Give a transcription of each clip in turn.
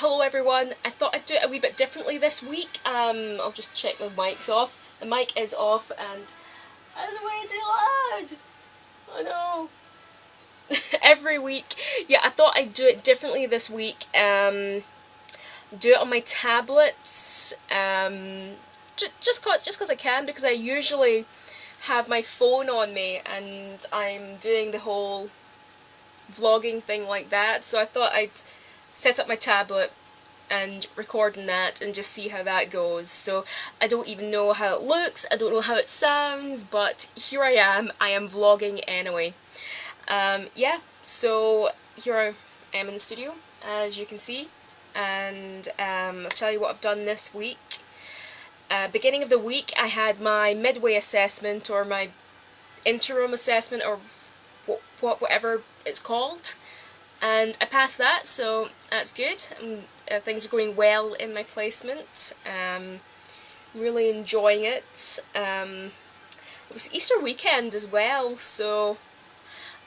hello everyone. I thought I'd do it a wee bit differently this week. I'll just check the mic's off. The mic is off and it's way too loud. Oh no. Every week. Yeah, I thought I'd do it differently this week. Do it on my tablets. Just cause I can, because I usually have my phone on me and I'm doing the whole vlogging thing like that. So I thought I'd set up my tablet and recording that and just see how that goes. So I don't even know how it looks, I don't know how it sounds, but here I am vlogging anyway. Yeah, so here I am in the studio, as you can see, and I'll tell you what I've done this week. Beginning of the week I had my midway assessment, or my interim assessment, or whatever it's called, and I passed that, so that's good. Things are going well in my placement. Really enjoying it. It was Easter weekend as well, so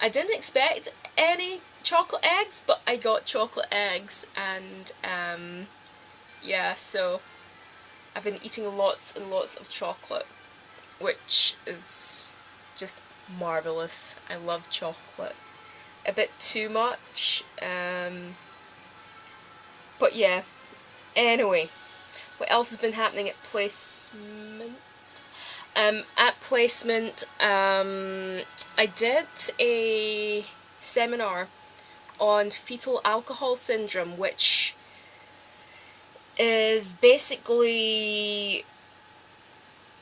I didn't expect any chocolate eggs, but I got chocolate eggs, and yeah, so I've been eating lots and lots of chocolate, which is just marvellous. I love chocolate. A bit too much, but yeah. Anyway, what else has been happening at placement? At placement, I did a seminar on fetal alcohol syndrome, which is basically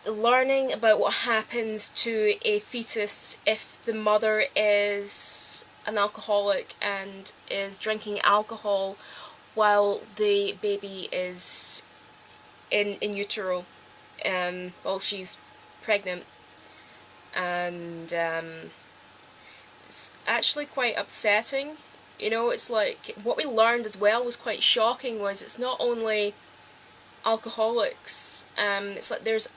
learning about what happens to a fetus if the mother is an alcoholic and is drinking alcohol while the baby is in utero, while she's pregnant. And it's actually quite upsetting. You know, it's like, what we learned as well was quite shocking, was it's not only alcoholics, it's like there's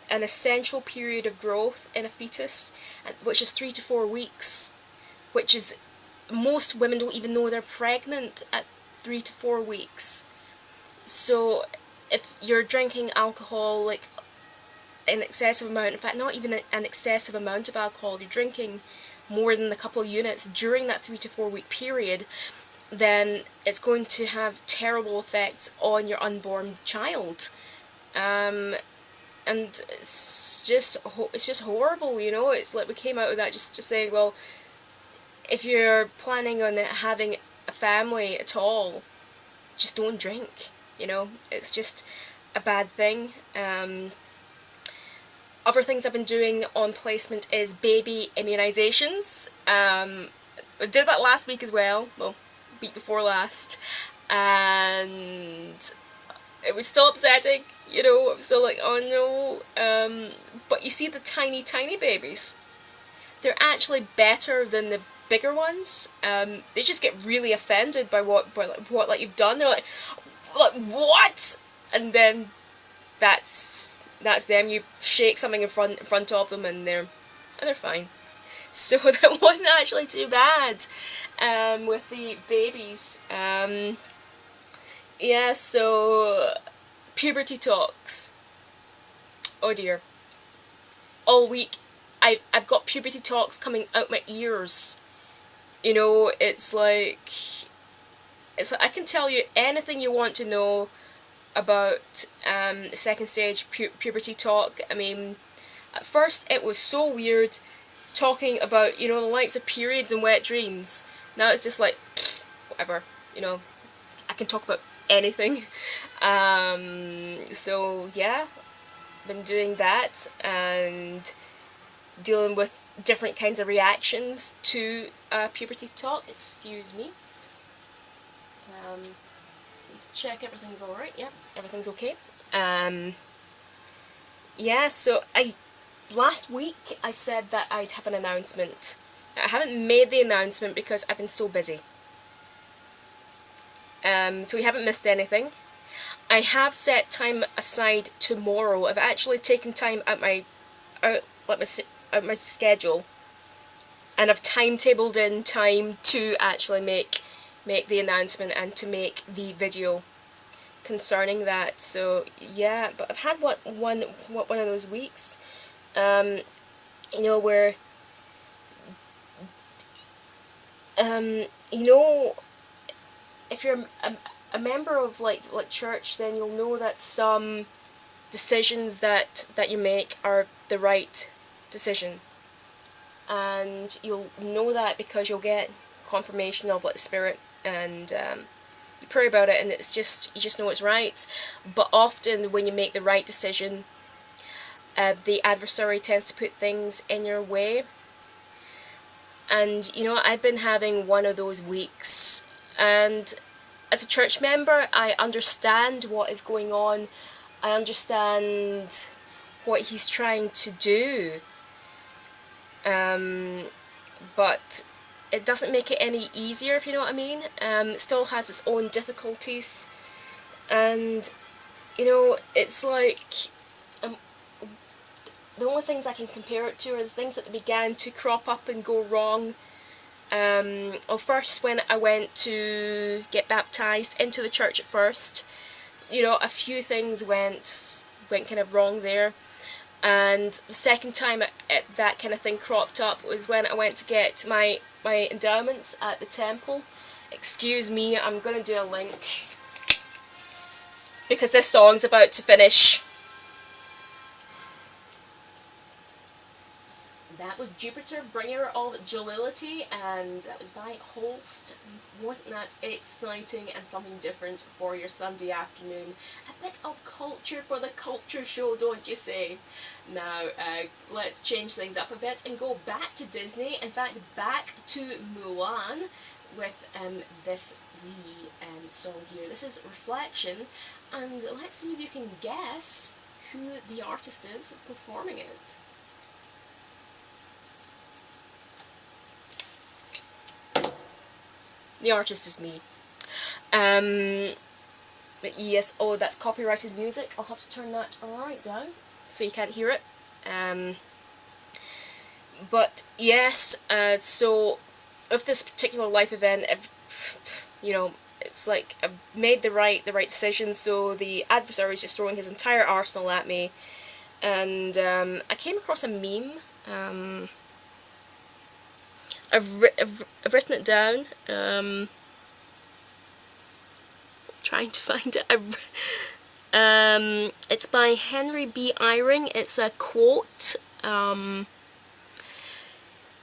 an essential period of growth in a fetus, which is 3 to 4 weeks, which is, most women don't even know they're pregnant at 3 to 4 weeks. So if you're drinking alcohol, like an excessive amount, in fact not even an excessive amount of alcohol, you're drinking more than a couple of units during that 3 to 4 week period, then it's going to have terrible effects on your unborn child. And it's just horrible, you know. It's like we came out of that just saying, well, if you're planning on having a family at all, just don't drink, you know. It's just a bad thing. Other things I've been doing on placement is baby immunisations. I did that last week as well, week before last, and it was still upsetting, you know. I'm still like, oh no. But you see the tiny babies, they're actually better than the bigger ones. They just get really offended by what like you've done. They're like what? And then that's them. You shake something in front of them and they're fine. So that wasn't actually too bad with the babies. Yeah, so puberty talks. Oh dear. All week I've got puberty talks coming out my ears. You know, it's like I can tell you anything you want to know about second stage puberty talk. I mean, at first it was so weird talking about, you know, the likes of periods and wet dreams. Now it's just like, whatever, you know, I can talk about anything. So yeah, been doing that and dealing with different kinds of reactions to puberty talk. Excuse me. Need to check everything's alright. Yep, everything's okay. Yeah, so last week I said that I'd have an announcement. I haven't made the announcement because I've been so busy. So we haven't missed anything. I have set time aside tomorrow. I've actually taken time out my schedule, and I've timetabled in time to actually make make the announcement and to make the video concerning that. So yeah, but I've had one of those weeks, you know, where you know, if you're a member of like church, then you'll know that some decisions that you make are the right decision, and you'll know that because you'll get confirmation of like the Spirit, and you pray about it, and it's just, you just know it's right. But often when you make the right decision, the adversary tends to put things in your way. And you know, I've been having one of those weeks, and as a church member, I understand what is going on. I understand what he's trying to do, but it doesn't make it any easier, if you know what I mean. It still has its own difficulties, and you know, it's like the only things I can compare it to are the things that began to crop up and go wrong. Well, first, when I went to get baptised into the church at first, you know, a few things went kind of wrong there. And the second time that kind of thing cropped up was when I went to get my endowments at the temple. Excuse me, I'm going to do a link, because this song's about to finish. That was Jupiter, Bringer of Jollity, and that was by Holst. Wasn't that exciting and something different for your Sunday afternoon? A bit of culture for the culture show, don't you say? Now, let's change things up a bit and go back to Disney. In fact, back to Mulan with this wee song here. This is Reflection, and let's see if you can guess who the artist is performing it. The artist is me. But yes, oh, that's copyrighted music. I'll have to turn that right down so you can't hear it. But yes, so of this particular life event, you know, it's like I've made the right decision. So the adversary is just throwing his entire arsenal at me, and I came across a meme. I've written it down, trying to find it. It's by Henry B. Eyring. It's a quote.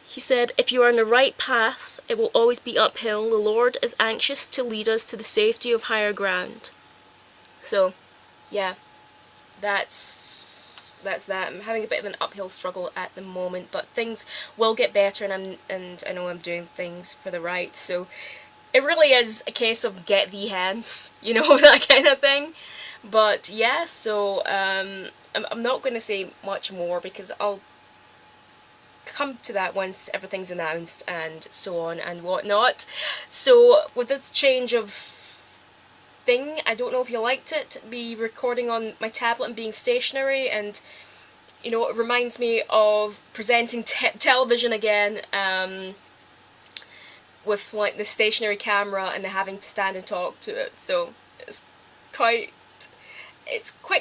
He said, "If you are on the right path, it will always be uphill. The Lord is anxious to lead us to the safety of higher ground." So, yeah, that's that. I'm having a bit of an uphill struggle at the moment, but things will get better, and I know I'm doing things for the right. So it really is a case of get thee hence, you know, that kind of thing. But yeah, so I'm not going to say much more, because I'll come to that once everything's announced and so on and whatnot. So with this change of thing, I don't know if you liked it, be recording on my tablet and being stationary, and you know, it reminds me of presenting television again, with like the stationary camera and having to stand and talk to it. So it's quite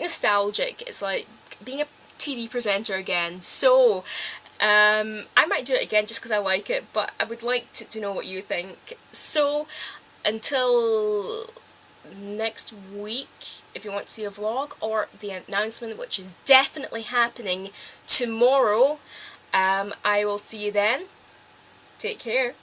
nostalgic. It's like being a TV presenter again. So I might do it again just because I like it, but I would like to know what you think. So until next week, if you want to see a vlog or the announcement, which is definitely happening tomorrow, I will see you then. Take care.